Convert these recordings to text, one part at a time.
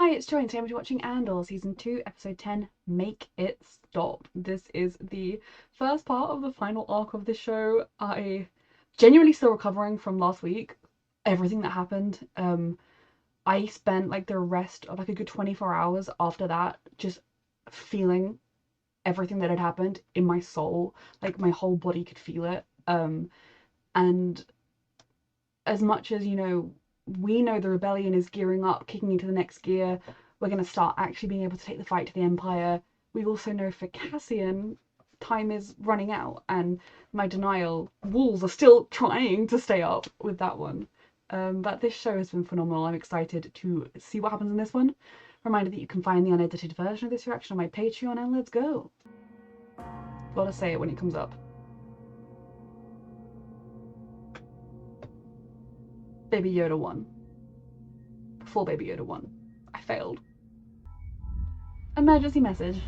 Hi, it's Joy, and today we're watching Andor, Season 2, Episode 10, Make It Stop. This is the first part of the final arc of this show. I genuinely still recovering from last week, everything that happened. I spent like the rest of like a good 24 hours after that just feeling everything that had happened in my soul. Like my whole body could feel it. And as much as, we know the rebellion is gearing up, kicking into the next gear, we're going to start actually being able to take the fight to the Empire. We also know for Cassian, time is running out, and my denial walls are still trying to stay up with that one. But this show has been phenomenal. I'm excited to see what happens in this one. Reminder that you can find the unedited version of this reaction on my Patreon, and let's go. Gotta say it when it comes up. Baby Yoda won. Before Baby Yoda won. I failed. Emergency message.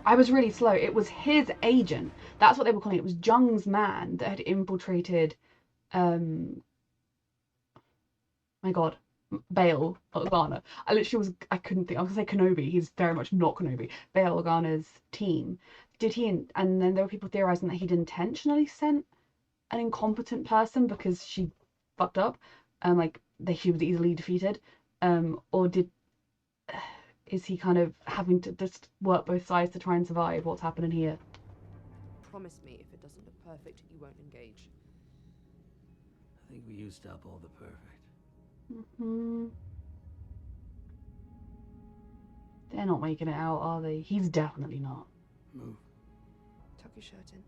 I was really slow. It was his agent. That's what they were calling it. It was Jung's man that had infiltrated, my God, Bail Organa. I couldn't think. I was going to say Kenobi. He's very much not Kenobi. Bail Organa's team. And then there were people theorizing that he'd intentionally sent an incompetent person because she fucked up, she was easily defeated, or is he kind of having to just work both sides to try and survive what's happening here? Promise me if it doesn't look perfect, you won't engage. I think we used up all the perfect. They're not making it out, are they? He's definitely not. Move. Tuck your shirt in.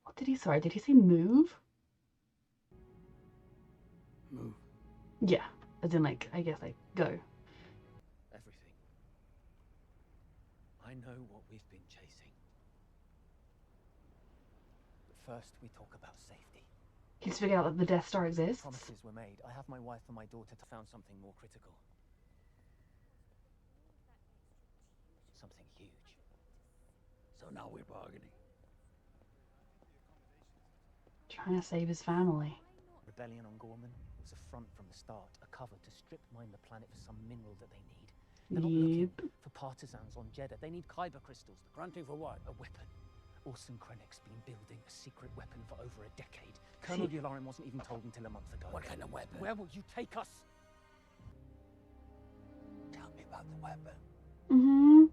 What did he say? Did he say move? Move. Yeah, as in I guess go. Everything. I know what we've been chasing. But first we talk about safety. He's figured out that the Death Star exists. Promises were made. I have my wife and my daughter to found something more critical. Something huge. So now we're bargaining. Trying to save his family. Rebellion on Gorman was a front from the start, a cover to strip mine the planet for some mineral that they need. They're not looking for partisans on Jeddah. They need kyber crystals. Granting for what? A weapon. Orson Krennic's been building a secret weapon for over a decade. Colonel Yularen wasn't even told until a month ago. What kind of weapon? Where will you take us? Tell me about the weapon.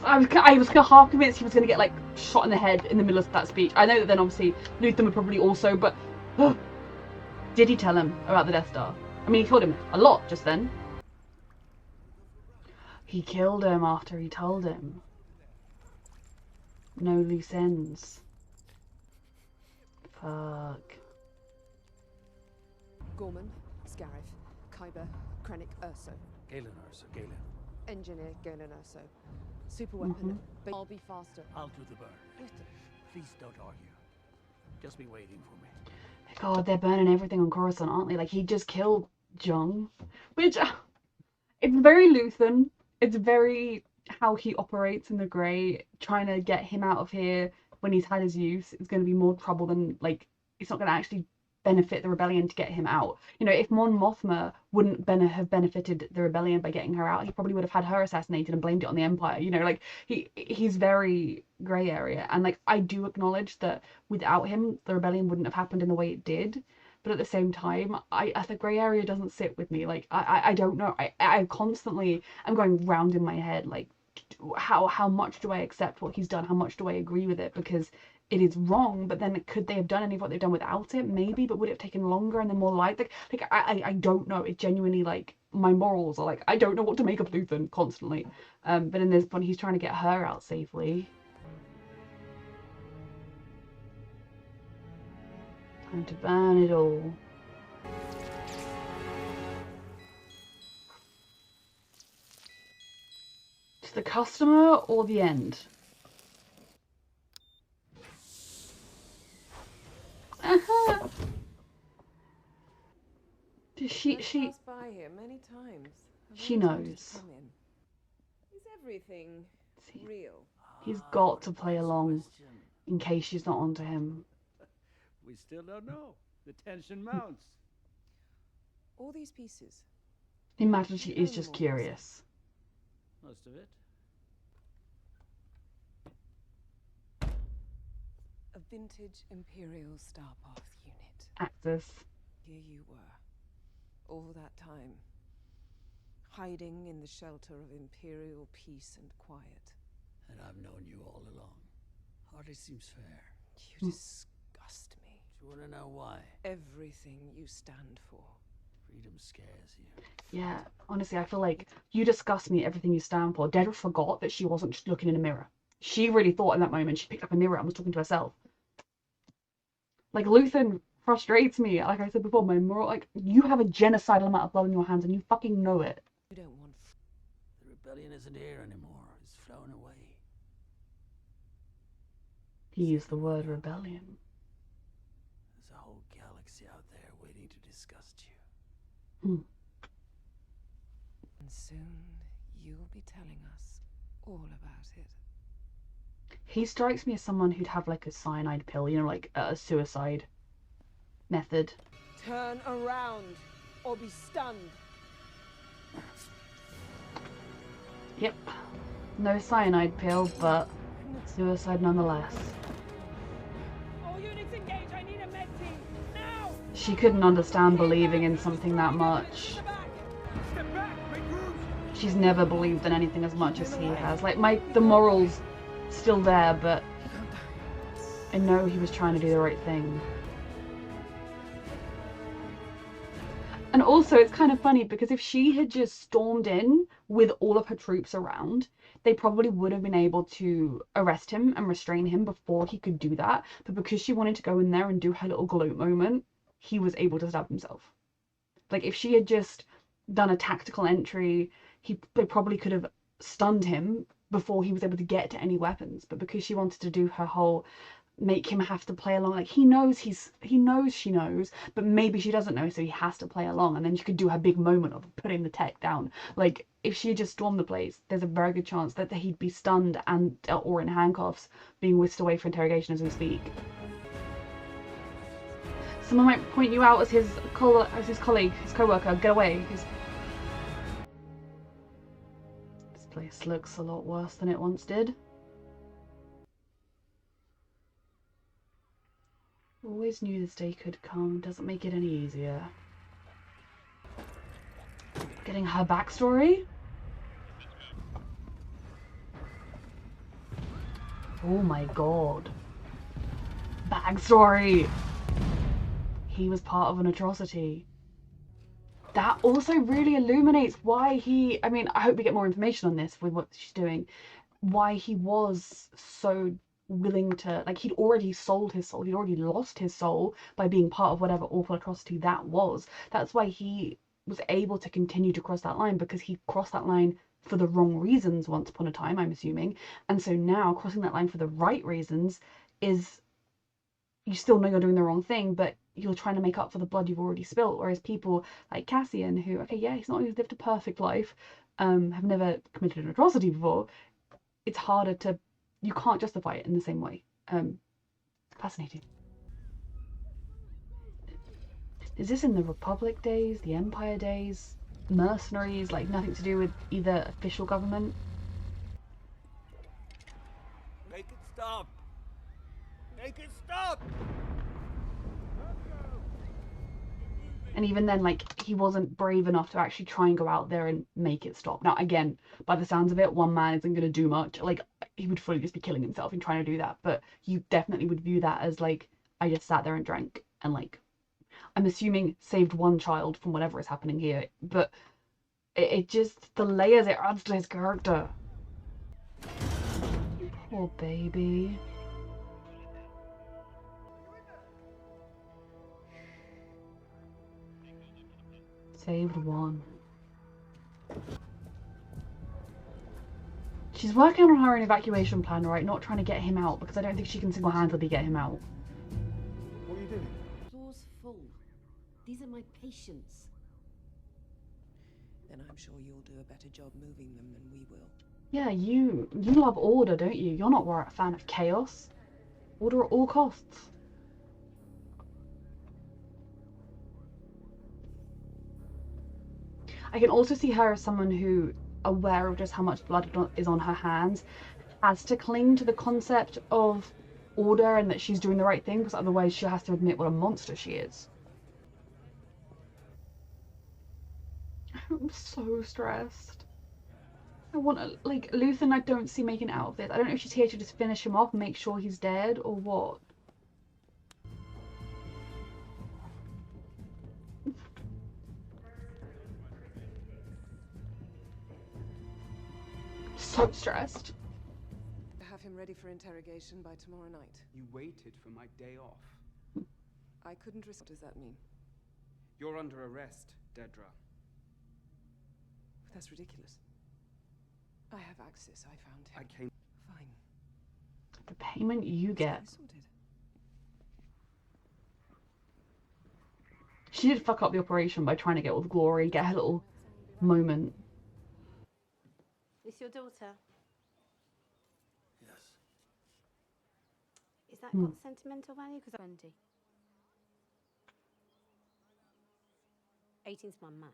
I was half convinced he was going to get shot in the head in the middle of that speech. I know that then obviously Luthen would probably also, but did he tell him about the Death Star? I mean, he killed him a lot just then. He killed him after he told him. No loose ends. Fuck. Gorman, Scarif, Kyber, Krennic, Urso. Galen Urso, Galen. Engineer, Galen Urso. Super weapon, but I'll be faster. I'll do the burn. Please don't argue. Just be waiting for me. God, they're burning everything on Coruscant, aren't they? He just killed Jung. Which, it's very Luthen. It's very how he operates in the Grey. Trying to get him out of here when he's had his use is going to be more trouble than, it's not going to actually benefit the rebellion to get him out. If Mon Mothma wouldn't have benefited the rebellion by getting her out, he probably would have had her assassinated and blamed it on the Empire. He's very grey area, and I do acknowledge that without him the rebellion wouldn't have happened in the way it did, but at the same time the grey area doesn't sit with me. I don't know. I constantly am going round in my head, how much do I accept what he's done, how much do I agree with it, because it is wrong, but then could they have done any of what they've done without it? Maybe, but would it have taken longer and then more I don't know. It genuinely, my morals are I don't know what to make of Luthen constantly. But in this one, he's trying to get her out safely. Time to burn it all. To the customer or the end? She passed by here many times. She knows. Is everything real? He's got to play along in case she's not onto him. We still don't know. The tension mounts. All these pieces. Imagine she You is own just them all, curious. Most of it. A vintage Imperial Starpath unit. Actors. Here you were, all that time, hiding in the shelter of Imperial peace and quiet. And I've known you all along. Hardly seems fair. You disgust me. Do you want to know why? Everything you stand for. Freedom scares you. Yeah, honestly, I feel like you disgust me, everything you stand for. Dedra forgot that she wasn't just looking in a mirror. She really thought in that moment, she picked up a mirror and was talking to herself. Like, Luthen frustrates me. Like I said before, my moral, like, you have a genocidal amount of blood in your hands and you fucking know it. You don't want. The rebellion isn't here anymore. It's flown away. He used the word rebellion. There's a whole galaxy out there waiting to disgust you. And soon you'll be telling us all about it. He strikes me as someone who'd have like a cyanide pill, you know, like a suicide method. Turn around or be stunned. Yep. No cyanide pill, but suicide nonetheless. All units engage. I need a med team now. She couldn't understand believing in something that much. Step back, regroup. She's never believed in anything as much as he has. Like, the morals still there, but I know he was trying to do the right thing. And also, it's kind of funny because if she had just stormed in with all of her troops around, they probably would have been able to arrest him and restrain him before he could do that. But because she wanted to go in there and do her little gloat moment, he was able to stab himself. Like, if she had just done a tactical entry, they probably could have stunned him before he was able to get to any weapons. But because she wanted to do her whole make him have to play along, like, he knows she knows, but maybe she doesn't know, so he has to play along, and then she could do her big moment of putting the tech down. Like, if she had just stormed the place, there's a very good chance that he'd be stunned and or in handcuffs, being whisked away for interrogation as we speak. Someone might point you out as his colleague, his co-worker. Get away. This place looks a lot worse than it once did. Always knew this day could come. Doesn't make it any easier. Getting her backstory? Oh my god. Backstory! He was part of an atrocity. That also really illuminates why he... I mean, I hope we get more information on this with what she's doing. Why he was so willing to, like, he'd already sold his soul, he'd already lost his soul by being part of whatever awful atrocity that was. That's why he was able to continue to cross that line, because he crossed that line for the wrong reasons once upon a time, I'm assuming. And so now crossing that line for the right reasons is, you still know you're doing the wrong thing, but you're trying to make up for the blood you've already spilt. Whereas people like Cassian, who, okay, yeah, he's not always lived a perfect life, have never committed an atrocity before, it's harder to, you can't justify it in the same way. Fascinating. Is this in the Republic days, the Empire days, mercenaries, like nothing to do with either official government? Make it stop! Make it stop! And even then, like, he wasn't brave enough to actually try and go out there and make it stop. Now, again, by the sounds of it, one man isn't going to do much. Like, he would fully just be killing himself in trying to do that. But you definitely would view that as, like, I just sat there and drank and, like, I'm assuming saved one child from whatever is happening here. But it just, the layers it adds to his character. Poor baby. Saved one. She's working on her own evacuation plan, right? Not trying to get him out, because I don't think she can single-handedly get him out. What are you doing? Door's full. These are my patients. Then I'm sure you'll do a better job moving them than we will. Yeah, you love order, don't you? You're not a fan of chaos. Order at all costs. I can also see her as someone who, aware of just how much blood is on her hands, has to cling to the concept of order and that she's doing the right thing, because otherwise she has to admit what a monster she is. I'm so stressed. I want to, like, Luthen I don't see making it out of this. I don't know if she's here to just finish him off, make sure he's dead, or what. So stressed. Have him ready for interrogation by tomorrow night. You waited for my day off. I couldn't risk. What does that mean? You're under arrest, Dedra. That's ridiculous. I have access. I found him. I came. Fine. The payment you get. Sorted. She did fuck up the operation by trying to get all the glory, get her little moment. This your daughter? Yes. Is that got sentimental value? Because 20. 18's my max.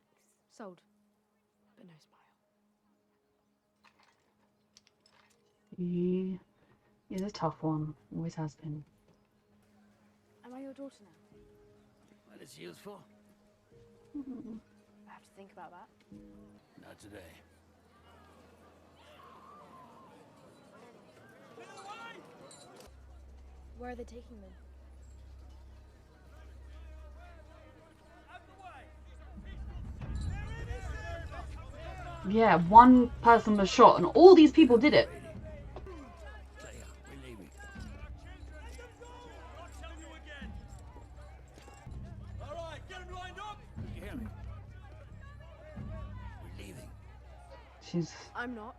Sold. But no smile. He is a tough one. Always has been. Am I your daughter now? What is she useful? I have to think about that. Not today. Where are they taking them? Yeah, one person was shot and all these people did it. Leia, we're leaving. Alright, get him lined up! You hear me? We're leaving. I'm not.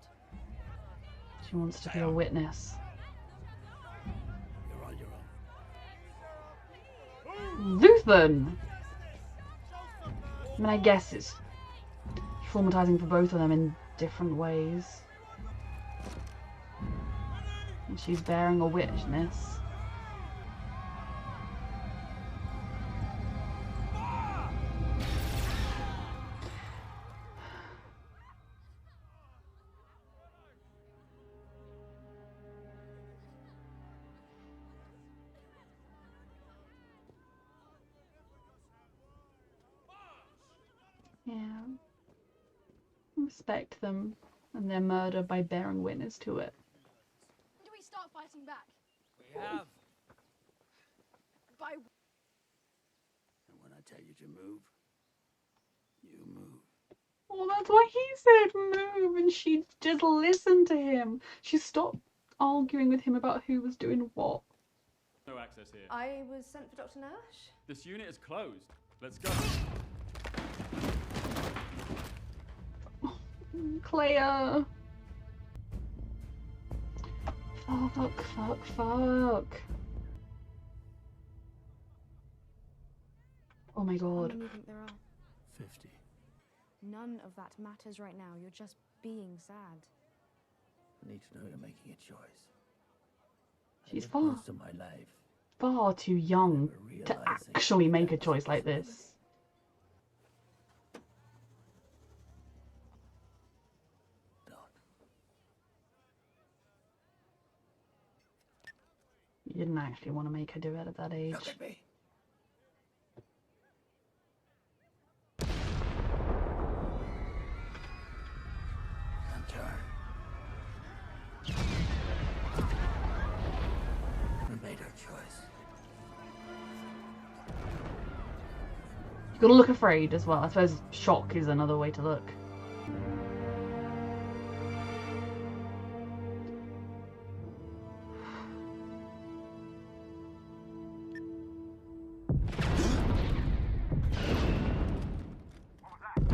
She wants to be a witness. You're on your Luthen! I mean, I guess it's traumatizing for both of them in different ways. And she's bearing a witness. Yeah. Respect them and their murder by bearing witness to it. When do we start fighting back? We have. By And when I tell you to move, you move. Oh, that's why he said move, and she just listened to him. She stopped arguing with him about who was doing what. No access here. I was sent for Dr. Nash. This unit is closed. Let's go. Claire. Oh, fuck. Oh my How god. many do you think there are? 50. None of that matters right now. You're just being sad. I need to know you're making a choice. She's I lived most of my life. far too young to actually make a choice like this. Don't. You didn't actually want to make her do it at that age. Look at me. Andor. We made our choice. You gotta look afraid as well. I suppose shock is another way to look.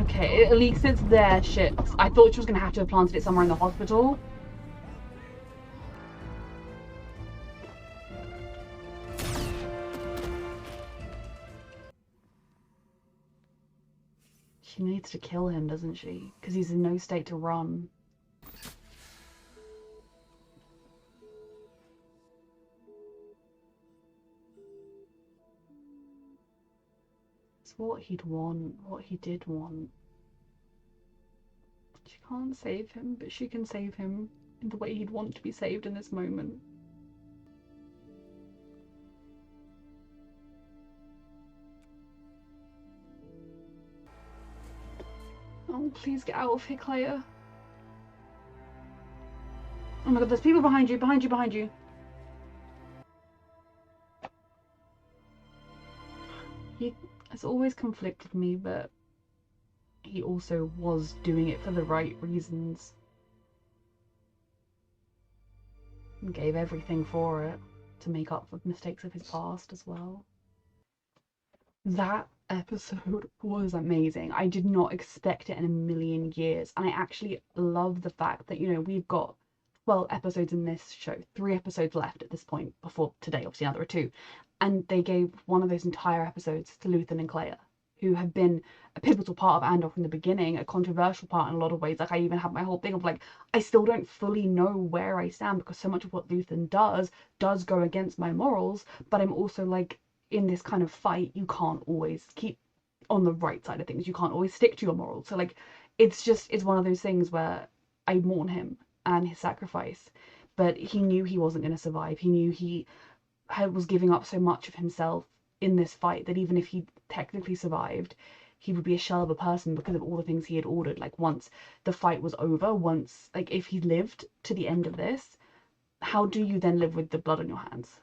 Okay, at least it's their shit. I thought she was gonna have to have planted it somewhere in the hospital. She needs to kill him, doesn't she? Because he's in no state to run. It's what he'd want, what he did want. She can't save him, but she can save him in the way he'd want to be saved in this moment. Oh, please get out of here, Claire. Oh my god, there's people behind you, behind you, behind you. He has always conflicted me, but he also was doing it for the right reasons. And gave everything for it to make up for mistakes of his past as well. That episode was amazing. I did not expect it in a million years. And I actually love the fact that, you know, we've got 12 episodes in this show, 3 episodes left at this point before today. Obviously, now there are 2. And they gave one of those entire episodes to Luthen and Clea, who have been a pivotal part of Andor from the beginning, a controversial part in a lot of ways. Like, I even have my whole thing of like, I still don't fully know where I stand because so much of what Luthen does go against my morals, but I'm also like, in this kind of fight, you can't always keep on the right side of things. You can't always stick to your morals. So like, it's one of those things where I mourn him and his sacrifice, but he knew he wasn't going to survive. He knew he was giving up so much of himself in this fight that even if he technically survived, he would be a shell of a person because of all the things he had ordered. Like, once the fight was over, once, like, if he lived to the end of this, how do you then live with the blood on your hands?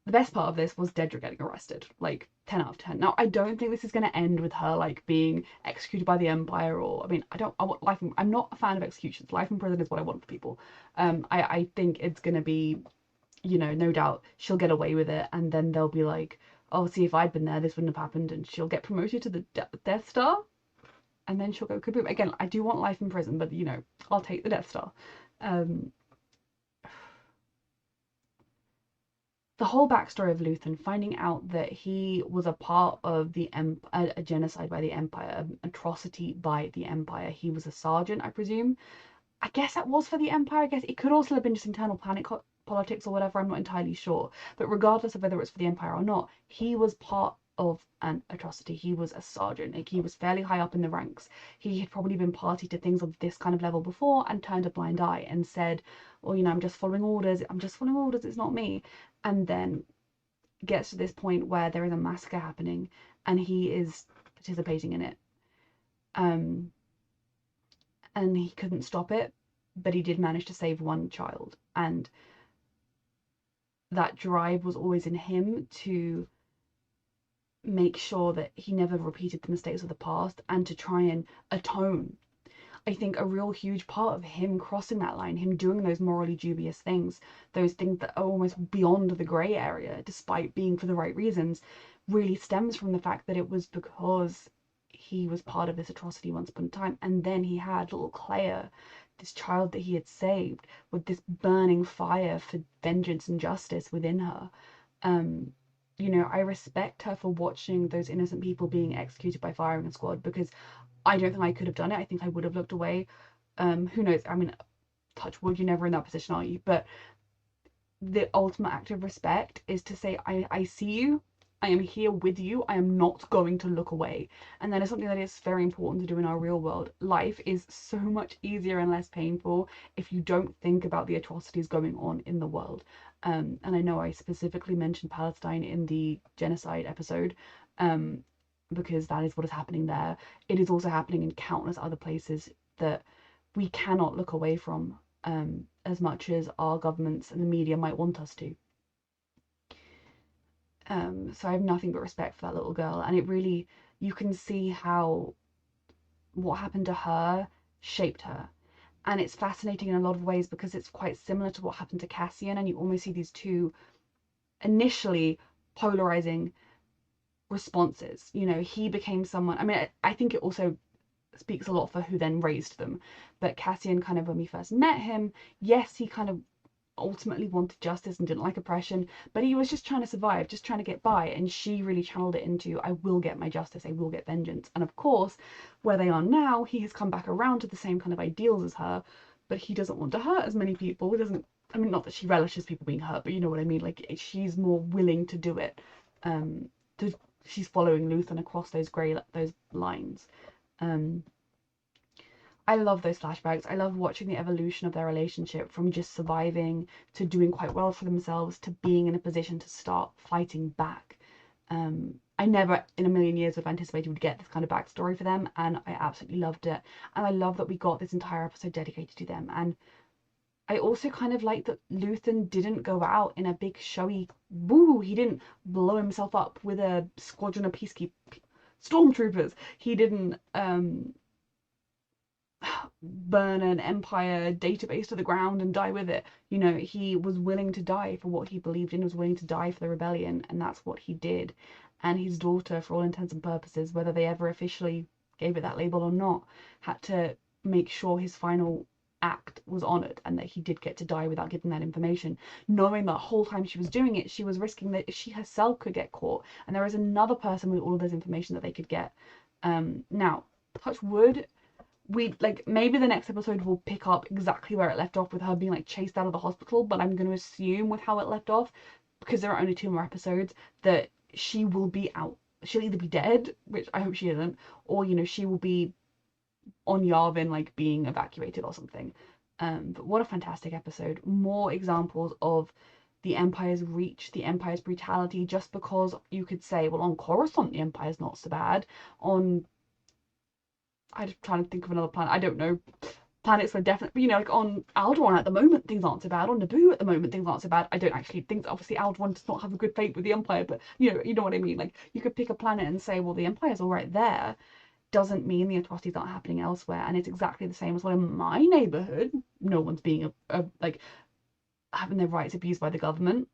The best part of this was Dedra getting arrested, like 10 out of 10. Now, I don't think this is going to end with her like being executed by the Empire, or I mean, I want life. I'm not a fan of executions. Life in prison is what I want for people. I think it's going to be, you know, no doubt she'll get away with it, and then they'll be like, oh, see, if I'd been there, this wouldn't have happened, and she'll get promoted to the Death Star, and then she'll go kaboom. Again, I do want life in prison, but you know, I'll take the Death Star. The whole backstory of Luthen, finding out that he was a part of the a genocide by the Empire, an atrocity by the Empire. He was a sergeant, I presume. I guess that was for the Empire. I guess it could also have been just internal planet politics or whatever. I'm not entirely sure. But regardless of whether it's for the Empire or not, he was part of an atrocity. He was a sergeant. Like, he was fairly high up in the ranks. He had probably been party to things of this kind of level before and turned a blind eye and said, well, you know, I'm just following orders. I'm just following orders. It's not me. And then gets to this point where there is a massacre happening and he is participating in it. And he couldn't stop it, but he did manage to save one child. And that drive was always in him to make sure that he never repeated the mistakes of the past and to try and atone. I think a real huge part of him crossing that line, him doing those morally dubious things, those things that are almost beyond the grey area, despite being for the right reasons, really stems from the fact that it was because he was part of this atrocity once upon a time. And then he had little Clea, this child that he had saved, with this burning fire for vengeance and justice within her. You know, I respect her for watching those innocent people being executed by firing squad, because I don't think I could have done it. I think I would have looked away. Who knows? I mean, touch wood, you're never in that position, are you? But the ultimate act of respect is to say, I see you. I am here with you. I am not going to look away. And that is something that is very important to do in our real world. Life is so much easier and less painful if you don't think about the atrocities going on in the world. And I know I specifically mentioned Palestine in the genocide episode, because that is what is happening there. It is also happening in countless other places that we cannot look away from, as much as our governments and the media might want us to. So I have nothing but respect for that little girl, and it really, you can see how what happened to her shaped her. And it's fascinating in a lot of ways because it's quite similar to what happened to Cassian, and you almost see these two initially polarizing responses. You know, he became someone, I mean, I think it also speaks a lot for who then raised them. But Cassian, kind of when we first met him, yes, he kind of ultimately wanted justice and didn't like oppression, but he was just trying to survive, just trying to get by, and she really channeled it into, I will get my justice, I will get vengeance. And of course, where they are now, he has come back around to the same kind of ideals as her, but he doesn't want to hurt as many people. He doesn't, I mean, not that she relishes people being hurt, but you know what I mean, like, she's more willing to do it. She's following Luthen across those lines. I love those flashbacks. I love watching the evolution of their relationship from just surviving to doing quite well for themselves to being in a position to start fighting back. I never in a million years would have anticipated we'd get this kind of backstory for them, and I absolutely loved it. And I love that we got this entire episode dedicated to them. And I also kind of like that Luthen didn't go out in a big showy woo. He didn't blow himself up with a squadron of peacekeepers, stormtroopers. He didn't burn an empire database to the ground and die with it. You know, he was willing to die for what he believed in, was willing to die for the rebellion, and that's what he did. And his daughter, for all intents and purposes, whether they ever officially gave it that label or not, had to make sure his final act was honored and that he did get to die without giving that information, knowing that whole time she was doing it, she was risking that she herself could get caught, and there is another person with all of this information that they could get. Now, touch wood, we like maybe the next episode will pick up exactly where it left off with her being like chased out of the hospital, but I'm going to assume with how it left off, because there are only 2 more episodes, that she will be out. She'll either be dead, which I hope she isn't, or you know, she will be on Yavin like being evacuated or something. But what a fantastic episode. More examples of the Empire's reach, the Empire's brutality, just because you could say, well, on Coruscant the Empire's not so bad. On I'm just trying to think of another planet. I don't know. Planets were definitely, you know, like on Alderaan at the moment, things aren't so bad. On Naboo at the moment, things aren't so bad. I don't actually think, obviously, Alderaan does not have a good fate with the Empire, but you know what I mean. Like, you could pick a planet and say, well, the Empire's all right there. Doesn't mean the atrocities aren't happening elsewhere, and it's exactly the same as well in my neighborhood. No one's being like having their rights abused by the government.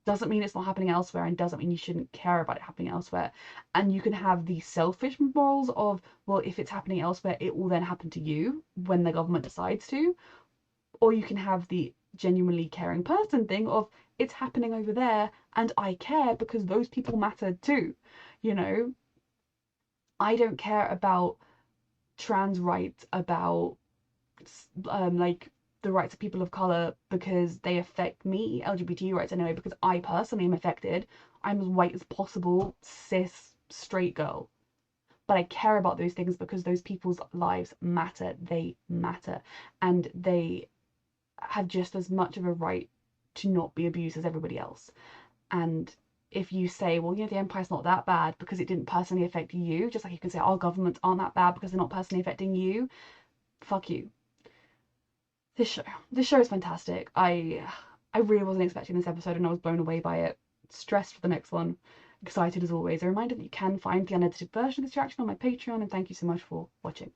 Doesn't mean it's not happening elsewhere, and doesn't mean you shouldn't care about it happening elsewhere. And you can have the selfish morals of, well, if it's happening elsewhere, it will then happen to you when the government decides to. Or you can have the genuinely caring person thing of, it's happening over there and I care because those people matter too. You know, I don't care about trans rights, about like the rights of people of color because they affect me, LGBT rights anyway, because I personally am affected. I'm as white as possible, cis, straight girl. But I care about those things because those people's lives matter. They matter. And they have just as much of a right to not be abused as everybody else. And if you say, well, you know, the Empire's not that bad because it didn't personally affect you, just like you can say our governments aren't that bad because they're not personally affecting you, fuck you. This show is fantastic. I really wasn't expecting this episode and I was blown away by it. Stressed for the next one. Excited as always. A reminder that you can find the unedited version of this reaction on my Patreon, and thank you so much for watching.